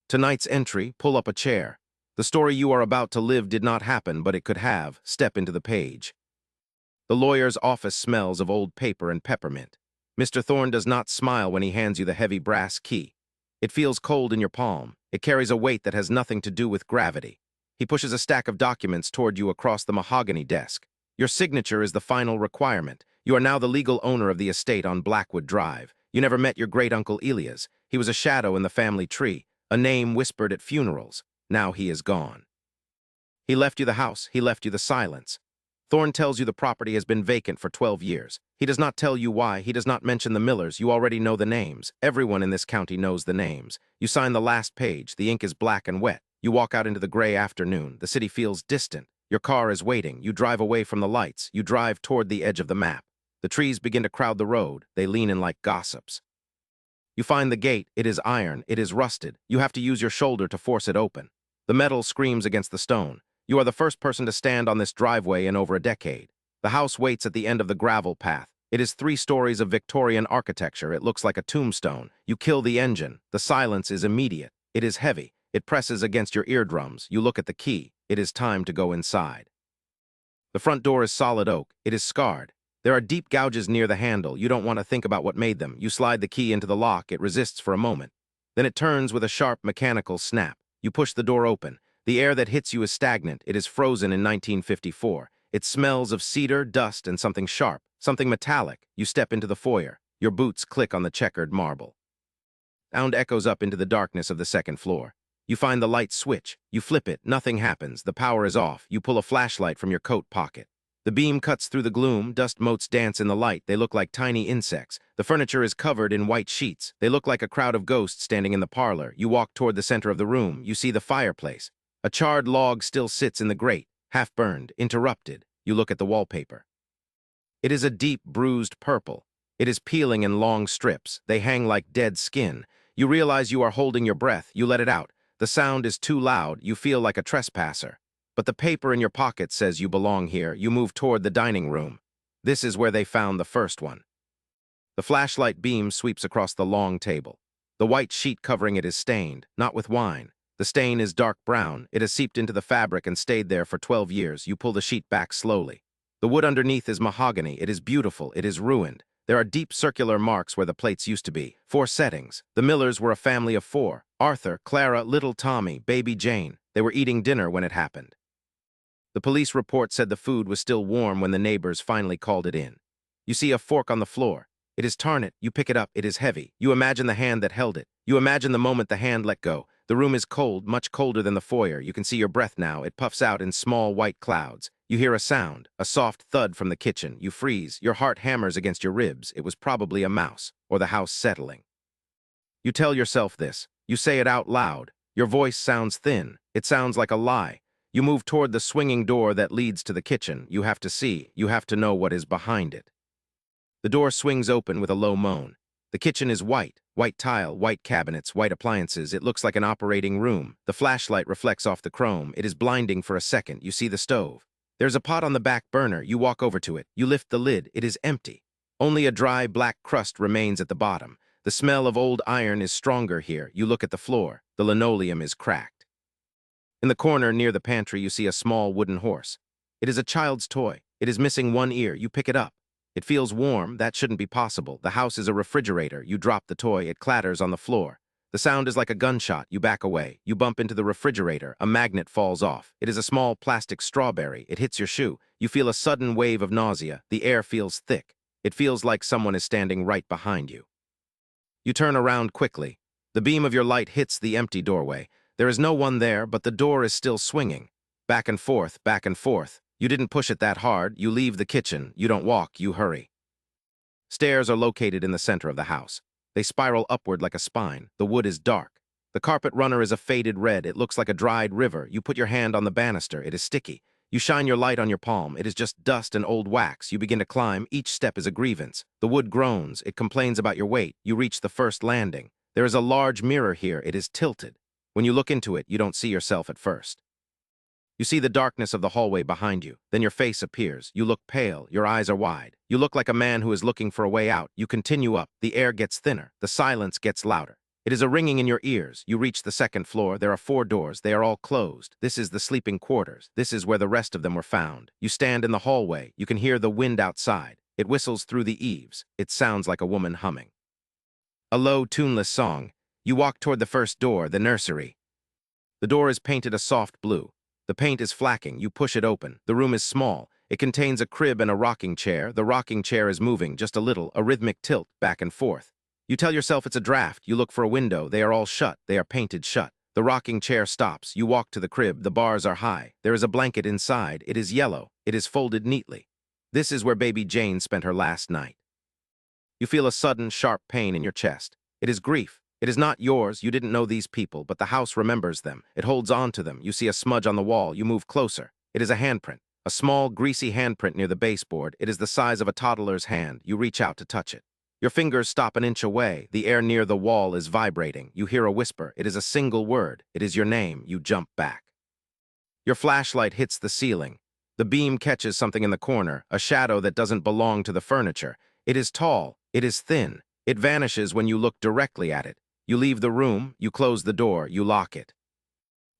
Tonight's entry, pull up a chair. The story you are about to live did not happen, but it could have. Step into the page. The lawyer's office smells of old paper and peppermint. Mr. Thorne does not smile when he hands you the heavy brass key. It feels cold in your palm. It carries a weight that has nothing to do with gravity. He pushes a stack of documents toward you across the mahogany desk. Your signature is the final requirement. You are now the legal owner of the estate on Blackwood Drive. You never met your great-uncle Elias. He was a shadow in the family tree, a name whispered at funerals. Now he is gone. He left you the house. He left you the silence. Thorne tells you the property has been vacant for 12 years. He does not tell you why. He does not mention the Millers. You already know the names. Everyone in this county knows the names. You sign the last page. The ink is black and wet. You walk out into the gray afternoon. The city feels distant. Your car is waiting. You drive away from the lights. You drive toward the edge of the map. The trees begin to crowd the road. They lean in like gossips. You find the gate. It is iron. It is rusted. You have to use your shoulder to force it open. The metal screams against the stone. You are the first person to stand on this driveway in over a decade. The house waits at the end of the gravel path. It is 3 stories of Victorian architecture. It looks like a tombstone. You kill the engine. The silence is immediate. It is heavy. It presses against your eardrums. You look at the key. It is time to go inside. The front door is solid oak. It is scarred. There are deep gouges near the handle. You don't want to think about what made them. You slide the key into the lock. It resists for a moment. Then it turns with a sharp mechanical snap. You push the door open. The air that hits you is stagnant. It is frozen in 1954. It smells of cedar, dust, and something sharp, something metallic. You step into the foyer. Your boots click on the checkered marble. Sound echoes up into the darkness of the second floor. You find the light switch. You flip it. Nothing happens. The power is off. You pull a flashlight from your coat pocket. The beam cuts through the gloom. Dust motes dance in the light. They look like tiny insects. The furniture is covered in white sheets. They look like a crowd of ghosts standing in the parlor. You walk toward the center of the room. You see the fireplace. A charred log still sits in the grate, half-burned, interrupted. You look at the wallpaper. It is a deep, bruised purple. It is peeling in long strips. They hang like dead skin. You realize you are holding your breath. You let it out. The sound is too loud. You feel like a trespasser. But the paper in your pocket says you belong here. You move toward the dining room. This is where they found the first one. The flashlight beam sweeps across the long table. The white sheet covering it is stained, not with wine. The stain is dark brown. It has seeped into the fabric and stayed there for 12 years. You pull the sheet back slowly. The wood underneath is mahogany. It is beautiful. It is ruined. There are deep circular marks where the plates used to be. 4 settings. The Millers were a family of 4. Arthur, Clara, little Tommy, baby Jane. They were eating dinner when it happened. The police report said the food was still warm when the neighbors finally called it in. You see a fork on the floor. It is tarnished. You pick it up. It is heavy. You imagine the hand that held it. You imagine the moment the hand let go. The room is cold, much colder than the foyer. You can see your breath now. It puffs out in small white clouds. You hear a sound, a soft thud from the kitchen. You freeze. Your heart hammers against your ribs. It was probably a mouse, or the house settling. You tell yourself this. You say it out loud. Your voice sounds thin. It sounds like a lie. You move toward the swinging door that leads to the kitchen. You have to see. You have to know what is behind it. The door swings open with a low moan. The kitchen is white. White tile, white cabinets, white appliances. It looks like an operating room. The flashlight reflects off the chrome. It is blinding for a second. You see the stove. There's a pot on the back burner. You walk over to it. You lift the lid. It is empty. Only a dry black crust remains at the bottom. The smell of old iron is stronger here. You look at the floor. The linoleum is cracked. In the corner near the pantry, you see a small wooden horse. It is a child's toy. It is missing one ear. You pick it up. It feels warm. That shouldn't be possible. The house is a refrigerator. You drop the toy. It clatters on the floor. The sound is like a gunshot. You back away. You bump into the refrigerator. A magnet falls off. It is a small plastic strawberry. It hits your shoe. You feel a sudden wave of nausea. The air feels thick. It feels like someone is standing right behind you. You turn around quickly. The beam of your light hits the empty doorway. There is no one there, but the door is still swinging. Back and forth, back and forth. You didn't push it that hard. You leave the kitchen. You don't walk. You hurry. Stairs are located in the center of the house. They spiral upward like a spine. The wood is dark. The carpet runner is a faded red. It looks like a dried river. You put your hand on the banister. It is sticky. You shine your light on your palm. It is just dust and old wax. You begin to climb. Each step is a grievance. The wood groans. It complains about your weight. You reach the first landing. There is a large mirror here. It is tilted. When you look into it, you don't see yourself at first. You see the darkness of the hallway behind you. Then your face appears. You look pale. Your eyes are wide. You look like a man who is looking for a way out. You continue up. The air gets thinner. The silence gets louder. It is a ringing in your ears. You reach the second floor. There are 4 doors. They are all closed. This is the sleeping quarters. This is where the rest of them were found. You stand in the hallway. You can hear the wind outside. It whistles through the eaves. It sounds like a woman humming a low, tuneless song. You walk toward the first door, the nursery. The door is painted a soft blue. The paint is flacking. You push it open. The room is small. It contains a crib and a rocking chair. The rocking chair is moving just a little, a rhythmic tilt back and forth. You tell yourself it's a draft. You look for a window. They are all shut. They are painted shut. The rocking chair stops. You walk to the crib. The bars are high. There is a blanket inside. It is yellow. It is folded neatly. This is where baby Jane spent her last night. You feel a sudden, sharp pain in your chest. It is grief. It is not yours. You didn't know these people, but the house remembers them. It holds on to them. You see a smudge on the wall. You move closer. It is a handprint. A small, greasy handprint near the baseboard. It is the size of a toddler's hand. You reach out to touch it. Your fingers stop an inch away. The air near the wall is vibrating. You hear a whisper. It is a single word. It is your name. You jump back. Your flashlight hits the ceiling. The beam catches something in the corner, a shadow that doesn't belong to the furniture. It is tall. It is thin. It vanishes when you look directly at it. You leave the room. You close the door. You lock it.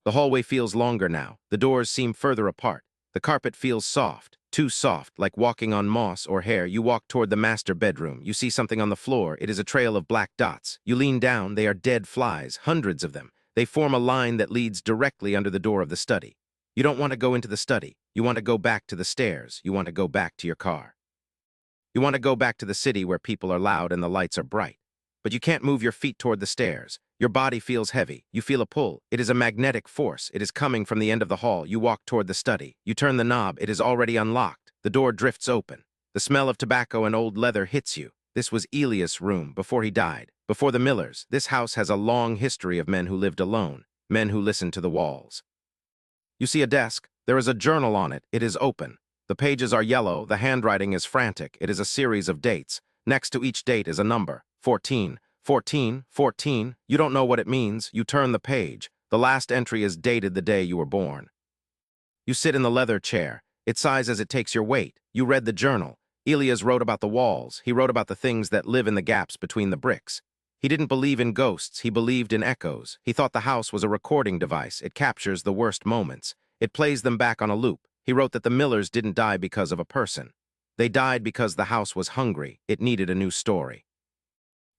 The hallway feels longer now. The doors seem further apart. The carpet feels soft. Too soft, like walking on moss or hair. You walk toward the master bedroom. You see something on the floor. It is a trail of black dots. You lean down. They are dead flies, hundreds of them. They form a line that leads directly under the door of the study. You don't want to go into the study. You want to go back to the stairs. You want to go back to your car. You want to go back to the city where people are loud and the lights are bright. But you can't move your feet toward the stairs. Your body feels heavy. You feel a pull. It is a magnetic force. It is coming from the end of the hall. You walk toward the study. You turn the knob. It is already unlocked. The door drifts open. The smell of tobacco and old leather hits you. This was Elias' room before he died. Before the Millers, this house has a long history of men who lived alone, men who listened to the walls. You see a desk. There is a journal on it. It is open. The pages are yellow. The handwriting is frantic. It is a series of dates. Next to each date is a number. 14. 14. 14. You don't know what it means. You turn the page. The last entry is dated the day you were born. You sit in the leather chair. It sighs as it takes your weight. You read the journal. Elias wrote about the walls. He wrote about the things that live in the gaps between the bricks. He didn't believe in ghosts. He believed in echoes. He thought the house was a recording device. It captures the worst moments. It plays them back on a loop. He wrote that the Millers didn't die because of a person. They died because the house was hungry. It needed a new story.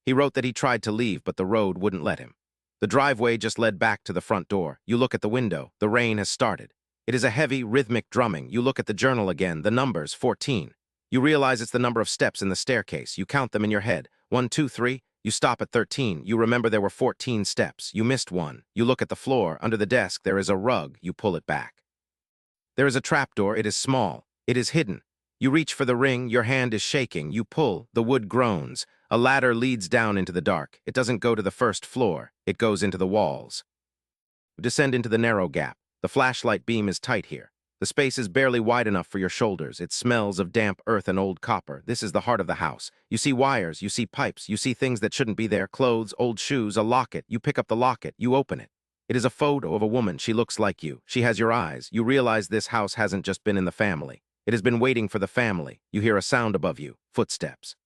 He wrote that he tried to leave, but the road wouldn't let him. The driveway just led back to the front door. You look at the window. The rain has started. It is a heavy, rhythmic drumming. You look at the journal again. The numbers, 14. You realize it's the number of steps in the staircase. You count them in your head. 1, 2, 3. You stop at 13. You remember there were 14 steps. You missed one. You look at the floor. Under the desk, there is a rug. You pull it back. There is a trapdoor. It is small. It is hidden. You reach for the ring. Your hand is shaking. You pull. The wood groans. A ladder leads down into the dark. It doesn't go to the first floor. It goes into the walls. You descend into the narrow gap. The flashlight beam is tight here. The space is barely wide enough for your shoulders. It smells of damp earth and old copper. This is the heart of the house. You see wires. You see pipes. You see things that shouldn't be there. Clothes, old shoes, a locket. You pick up the locket. You open it. It is a photo of a woman. She looks like you. She has your eyes. You realize this house hasn't just been in the family. It has been waiting for the family. You hear a sound above you. Footsteps.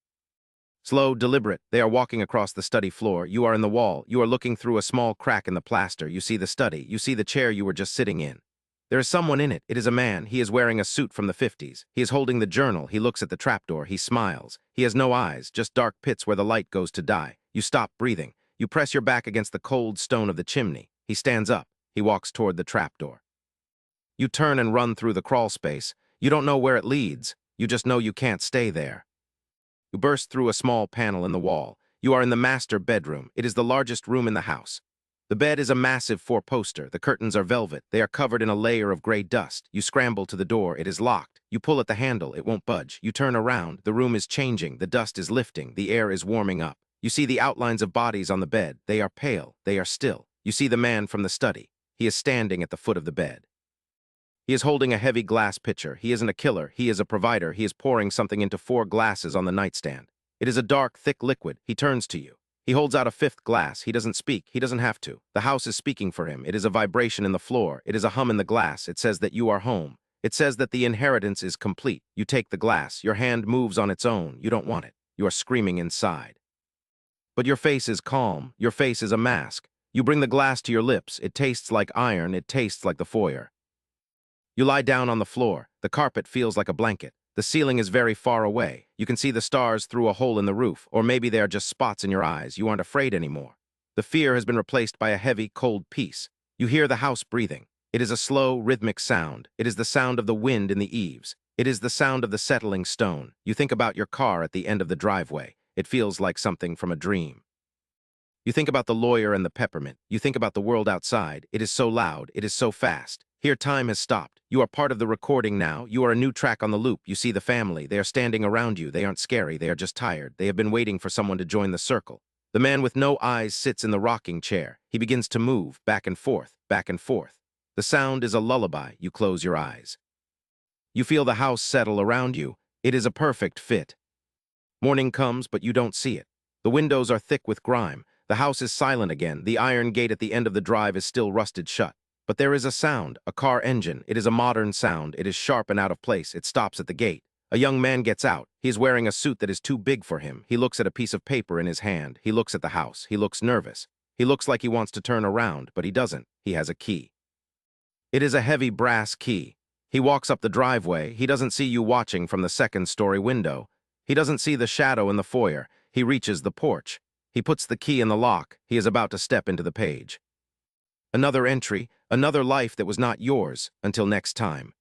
Slow, deliberate. They are walking across the study floor. You are in the wall. You are looking through a small crack in the plaster. You see the study. You see the chair you were just sitting in. There is someone in it. It is a man. He is wearing a suit from the 50s. He is holding the journal. He looks at the trapdoor. He smiles. He has no eyes, just dark pits where the light goes to die. You stop breathing. You press your back against the cold stone of the chimney. He stands up. He walks toward the trapdoor. You turn and run through the crawl space. You don't know where it leads. You just know you can't stay there. You burst through a small panel in the wall. You are in the master bedroom. It is the largest room in the house. The bed is a massive 4-poster. The curtains are velvet. They are covered in a layer of gray dust. You scramble to the door. It is locked. You pull at the handle. It won't budge. You turn around. The room is changing. The dust is lifting. The air is warming up. You see the outlines of bodies on the bed. They are pale. They are still. You see the man from the study. He is standing at the foot of the bed. He is holding a heavy glass pitcher. He isn't a killer. He is a provider. He is pouring something into 4 glasses on the nightstand. It is a dark, thick liquid. He turns to you. He holds out a 5th glass. He doesn't speak. He doesn't have to. The house is speaking for him. It is a vibration in the floor. It is a hum in the glass. It says that you are home. It says that the inheritance is complete. You take the glass. Your hand moves on its own. You don't want it. You are screaming inside. But your face is calm. Your face is a mask. You bring the glass to your lips. It tastes like iron. It tastes like the foyer. You lie down on the floor. The carpet feels like a blanket. The ceiling is very far away. You can see the stars through a hole in the roof, or maybe they are just spots in your eyes. You aren't afraid anymore. The fear has been replaced by a heavy, cold peace. You hear the house breathing. It is a slow, rhythmic sound. It is the sound of the wind in the eaves. It is the sound of the settling stone. You think about your car at the end of the driveway. It feels like something from a dream. You think about the lawyer and the peppermint. You think about the world outside. It is so loud. It is so fast. Here time has stopped. You are part of the recording now. You are a new track on the loop. You see the family. They are standing around you. They aren't scary. They are just tired. They have been waiting for someone to join the circle. The man with no eyes sits in the rocking chair. He begins to move back and forth, back and forth. The sound is a lullaby. You close your eyes. You feel the house settle around you. It is a perfect fit. Morning comes, but you don't see it. The windows are thick with grime. The house is silent again. The iron gate at the end of the drive is still rusted shut. But there is a sound, a car engine. It is a modern sound. It is sharp and out of place. It stops at the gate. A young man gets out. He is wearing a suit that is too big for him. He looks at a piece of paper in his hand. He looks at the house. He looks nervous. He looks like he wants to turn around, but he doesn't. He has a key. It is a heavy brass key. He walks up the driveway. He doesn't see you watching from the second-story window. He doesn't see the shadow in the foyer. He reaches the porch. He puts the key in the lock. He is about to step into the page. Another entry, another life that was not yours. Until next time.